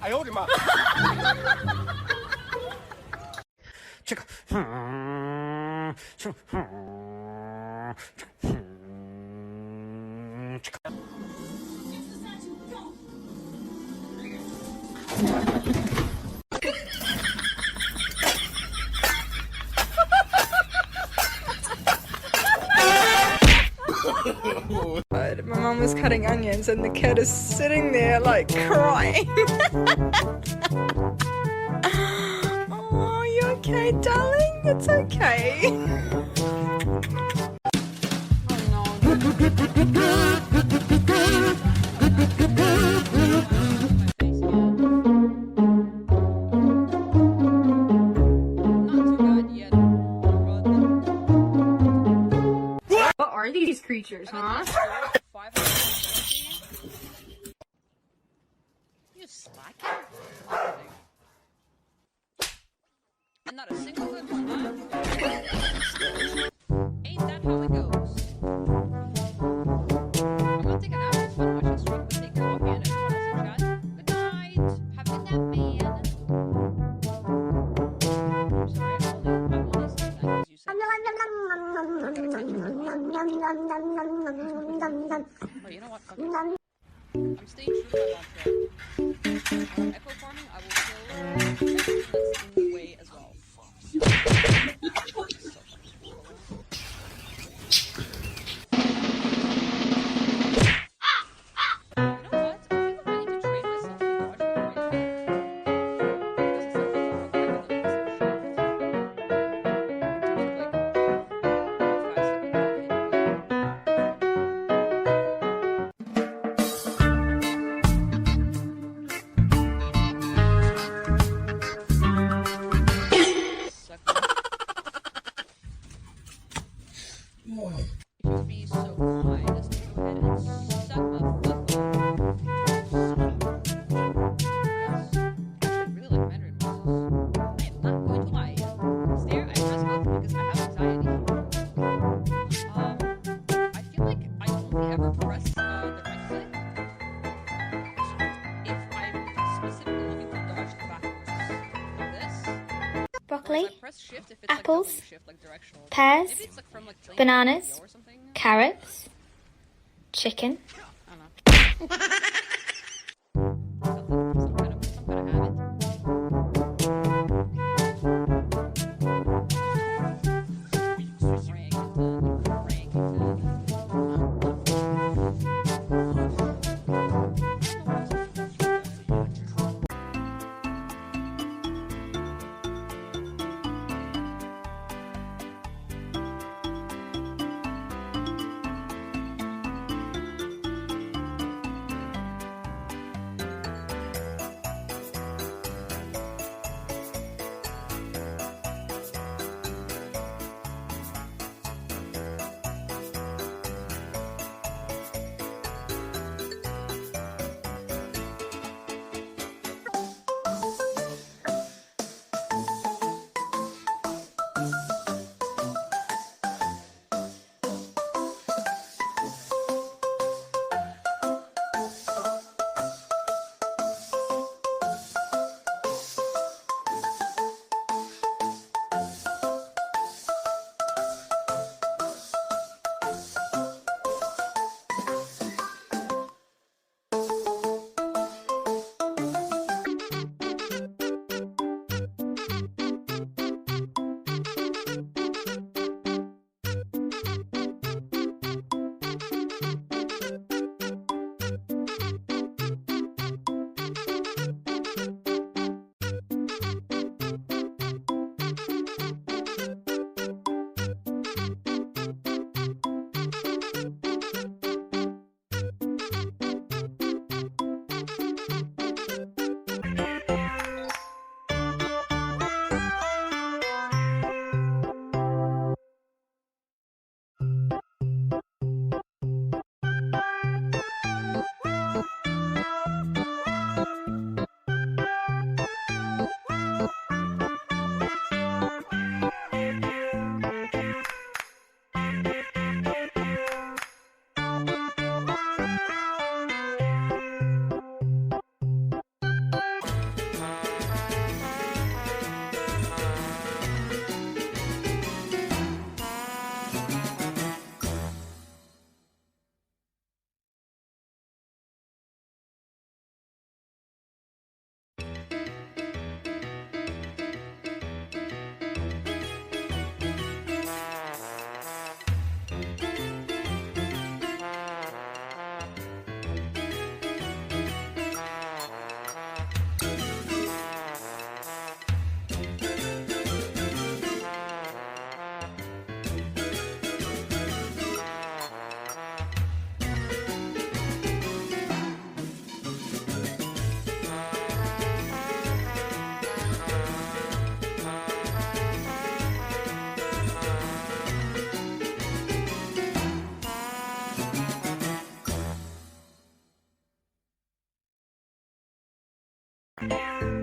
哎呦我的妈！这个，My mum was cutting onions and the kid is sitting there like crying. Oh, you okay, darling? It's okay. What are these creatures, huh? You slacking? And not a single good one, huh? Ain't that how it goes? I'm gonna take a nap. It's fun watching stream, but take care of me and everyone else in chat. Good night. Have a good nap, man. I'm sorry, I only said that because you said. Oh, you know what? Fuck it. I'm staying true to my mantra. Echo farming, I will kill everything that's in the way as well. You know what? I feel like I need to train myself to dodge the right thing. Because instead of like forward grab and then pressing shift, I do it like 5 second If you'd be so kind as to go ahead and suck my butt. Yes. I really like Mandarin voices. I am not going to lie. Stare, I press both because I have anxiety. I feel like I only ever press the right click if I'm specifically looking to dodge the backwards like this. Broccoli, I press shift if it's apples, like shift, like directional. pears, Maybe it's like from like playing bananas, video or something. carrots, chicken, I don't know. Some kind of habit. Bye.